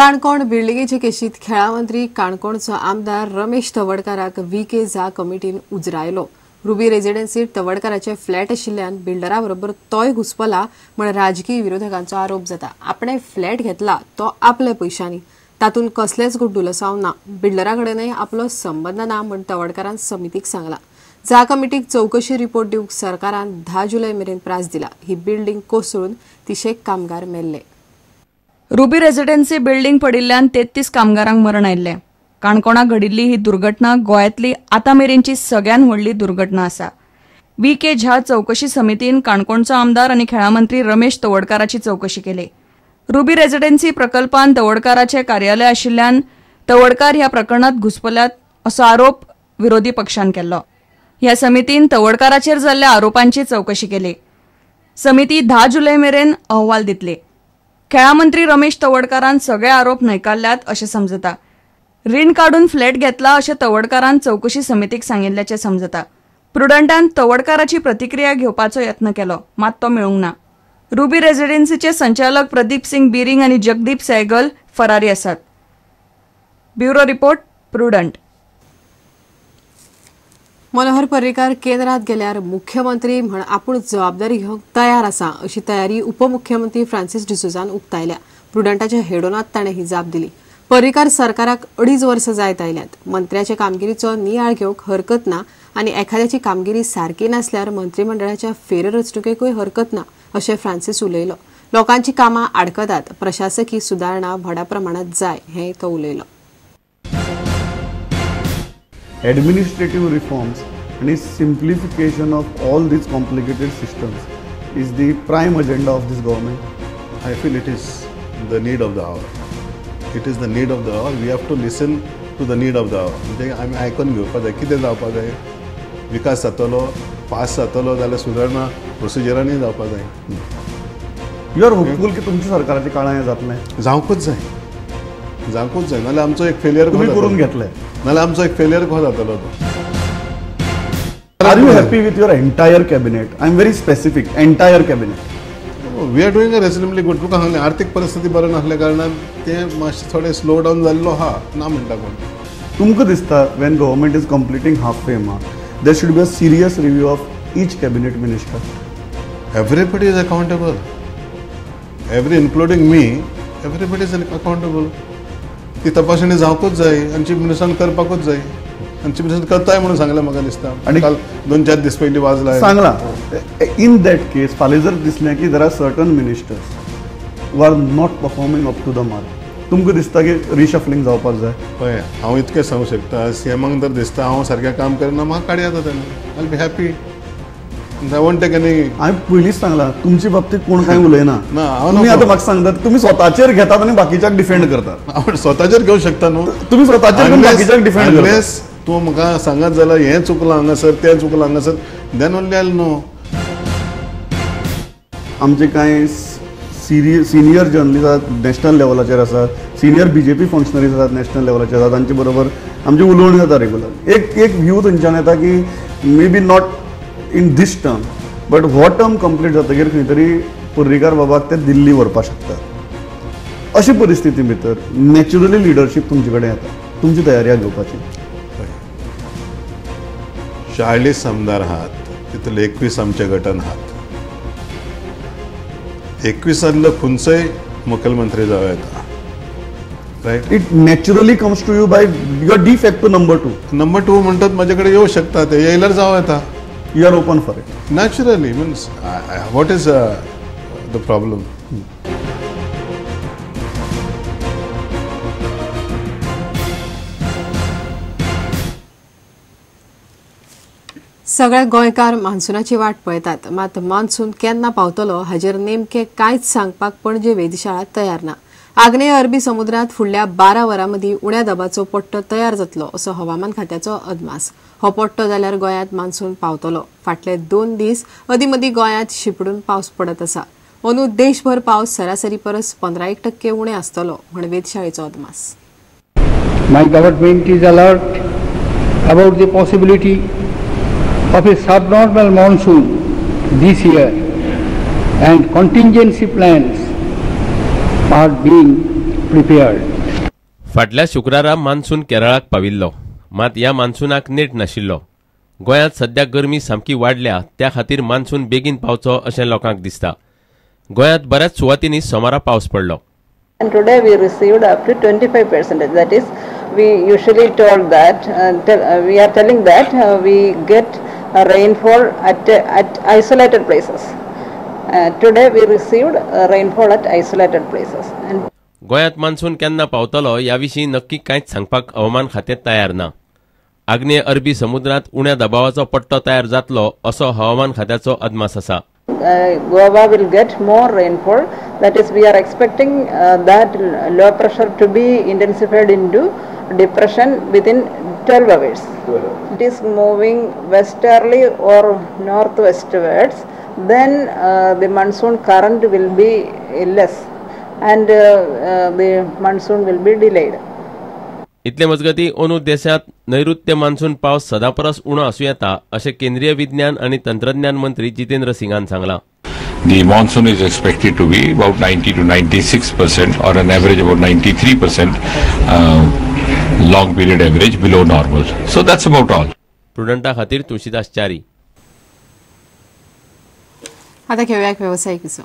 काणकोण बिल्डिंगेचे केशीत खेळा मंत्री काणकोणचो आमदार रमेश तवडकाराक VK झा कमिटीन उजरायलो। रुबी रेजिडेन्सीत तवडकाराचे फ्लॅट आशिल्ल्यान बिल्डरा बरोबर तोय घुसपला म्हण राजकीय विरोधकांचो आरोप जाता। आपणे फ्लॅट घेतला तो आपल्या पैशांनी, तातून कसलेच गुड्डुलसांव ना, बिल्डराकडेनय आपलो संबंध ना म्हण तवडकारान समितीक सांगला। झा कमिटीक चौकशी रिपोर्ट दिवंक सरकारान 10 जुलै मेरेन प्रास दिला। ही बिल्डिंग कोसळून 300 कामगार मेल्ले। रुबी रेजिडेन्सी बिल्डिंग पडिल्ल्यान 33 कामगारांक मरण आयिल्ले। काणकोणाक घडिल्ली ही दुर्घटना गोंयांतली आतामेरेनची सगळ्यात व्हडली दुर्घटना आसा। VK झा चौकशी समितीन काणकोणचो आमदार आनी खेळा मंत्री रमेश तवडकाराची चौकशी केली। रुबी रेजिडेन्सी प्रकल्पान तवडकाराचे कार्यालय आशिल्ल्यान तवडकार ह्या प्रकरणात घुसपल्यात असो आरोप विरोधी पक्षान केलो। ह्या समितीन तवडकाराचेर जाल्ल्या आरोपांची चौकशी केली। समिती 10 जुलै मेरेन अहवाल दितली। खेळा मंत्री रमेश तवडकारान सगळे आरोप न्हयकारल्यात अशें समजता। रीण काढून फ्लॅट घेतला अशें तवडकारान चौकशी समितीक सांगिल्ल्याचें समजता। प्रुडंटान तवडकाराची प्रतिक्रिया घेवपाचो यत्न केलो, मात तो मेळूंक ना। रुबी रेजिडेन्सीचे संचालक प्रदीप सिंग बिरिंग आनी जगदीप सहगल फरारी आसात। Bureau report, prudent. Manohar Parrikar केंद्रात गेल्यार मुख्यमंत्री म्हण आपूण जबाबदारी घेवंक तयार आसा अशी तयारी उपमुख्यमंत्री फ्रांसिस डिसोजान उक्तायल्या। प्रुडंटाच्या हेडोनात ताणें ही जाप दिली। पर्रीकार सरकाराक 2.5 वर्सां जायत आयल्यात। मंत्र्याचे कामगिरीचो नियाळ घेवंक हरकत ना आनी एखाद्याची कामगिरी सारकी नासल्यार मंत्रिमंडळाच्या फेररचणुकेकूय हरकत ना अशें फ्रांसिस उलयलो। लोकांची कामां आडकतात, प्रशासकीय सुदारणा व्हडा प्रमाणात जाय हेंय तो उलयलो। Administrative reforms and simplification of all these complicated systems is the prime agenda of this government. I feel it is the need of the hour. It is the need of the hour. We have to listen to the need of the hour. म्हणजे आम्ही आयकून घेवपाक जाय कितें जावपाक जाय, विकास जातलो, fast जातलो जाल्यार सुदारणा प्रोसिजरांनी जावपाक जाय। यू आर होपफुल की तुमच्या सरकाराच्या काळांत हें जातलें? जावंकूच जाय, जावंकूच जाय, नाल्यार आमचो एक फेलियर करून घेतलें, नाल्यार आमचो एक फेलियर कसो जातलो तो। Are you happy with your entire cabinet? I am very specific. Entire cabinet. We are doing a reasonably good. तुका सांगलें आर्थीक परिस्थिती बरी नासल्या कारणान ते मातशें थोडें स्लो डावन जाल्लो आहा ना म्हणटा कोण। तुमकां दिसता when government is completing halfway mark, there should be a serious review of each cabinet minister. Everybody is accountable. Including me, everybody is accountable. ती तपासणी जावकूच जाय आनी चीफ मिनिस्टरान करपाकूच जाय आनी चीफ मिनिस्टर करताय म्हणून सांगलें म्हाका दिसता। आनी काल 2-4 दीस पयलीं वाजला सांगला। इन दॅट केस फाल्यां जर दिसलें की there are certain ministers who are not performing up to the mark, तुमकां दिसता की रिशफलिंग जावपाक जाय? पळय, हांव इतकें सांगूं शकता, सीएमाक जर दिसता हांव सारकें काम करना म्हाका काडया जाता तेन्ना। I be happy. हांवें पयलींच सांगलां तुमचे बाबतींत कोण कांय उलयना। तुमी आतां म्हाका सांगतात तुमी स्वताचेर घेतात आनी बाकीच्यांक डिफेंड करतात। हांव स्वताचेर घेवंक शकता न्हू, तुमी स्वताचेर घेवन बाकीच्यांक डिफेंड करतात। तूं म्हाका सांगत जाल्यार हें चुकलां हांगासर, तें चुकलां हांगासर, देन ओन्ली आयल नो। आमचे कांय सिनियर जर्नलिस्ट नॅशनल लेवलाचेर आसात, सिनियर BJP फंक्शनरीज आसात नॅशनल लेवलाचेर आसात, तांचे बरोबर आमची उलोवणी जाता रेग्युलर। एक व्ह्यू थंयच्यान येता की may be not in this term but हो टर्म कंप्लीट जातकीर खंय तरी पर्रीकार बाबाक ते दिल्ली व्हरपाक शकतात। अशी परिस्थिती भितर नॅचरली लिडरशीप तुमचे कडेन येता, तुमची तयारी घेवपाची। 40 आमदार आहात, तितले 21 आमचे गटान आहात। 21 खंयचोय मुखेलमंत्री जावं येता, right? It naturally comes to you by your de facto number 2. Number 2 म्हणटात म्हाजे कडेन येवं शकता, ते येयल्यार जावं येता। You are open for it. Naturally, means what is the problem? सगळे गोंयकार मान्सूनाची वाट पळयतात, मात मान्सून केन्ना पावतलो हाजेर नेमके कांयच सांगपाक पणजे वेधशाळा तयार ना। आग्नेय अरबी समुद्रात फुडल्या 12 वरां मदीं उण्या दाबाचो पट्टो तयार जातलो असो हवामान खात्याचो अदमास। हो पट्टो जाल्यार गोंयांत मान्सून पावतलो। फाटले 2 दीस अदीमदीं गोंयांत शिपडून पावस पडत आसा। अंदू देशभर पावस सरासरी परस 15% उणे आसतलो म्हण वेधशाळेचो अदमास। My government is alert about the possibility of a subnormal monsoon this year and contingency plans are being prepared. फाटल्या शुक्रारा मान्सून केरळाक पाविल्लो, मात ह्या मान्सूनाक नेट नाशिल्लो. गोंयांत सध्या गरमी सामकी वाडल्या, त्या खातीर मान्सून बेगीन पावचो अशें लोकांक दिसता. गोंयांत बऱ्याच सुवातींनी सोमारा पावस पडलो. And today we received up to 25%. That is, we usually told that we are telling that we get rainfall at isolated places. Today we received rainfall at isolated places. And गोंयांत मान्सून केन्ना पावतलो ह्या विशीं नक्की कांयच सांगपाक हवामान खातें तयार ना. आग्नेय अरबी समुद्रांत उण्या दबावाचो पट्टो तयार जातलो असो हवामान खात्याचो अदमास आसा. Goa will get more rainfall. That is, we are expecting that low pressure to be intensified into depression within 12 hours. It is moving westerly or northwestwards. Then the monsoon current will be less, and the monsoon will be delayed. इतले मजगती अंदू देशांत नैऋत्य monsoon पावस सदांपरस उणो आसूं येता अशें केंद्रीय विज्ञान आनी तंत्रज्ञान मंत्री जितेंद्र सिंगान सांगलां. The monsoon is expected to be about 90 to 96% or an average about 93% long period average below normal. So that's about all. प्रुडंटा खातीर तुळशीदास च्यारी. आता घेऊया एक व्यावसायिक विसव.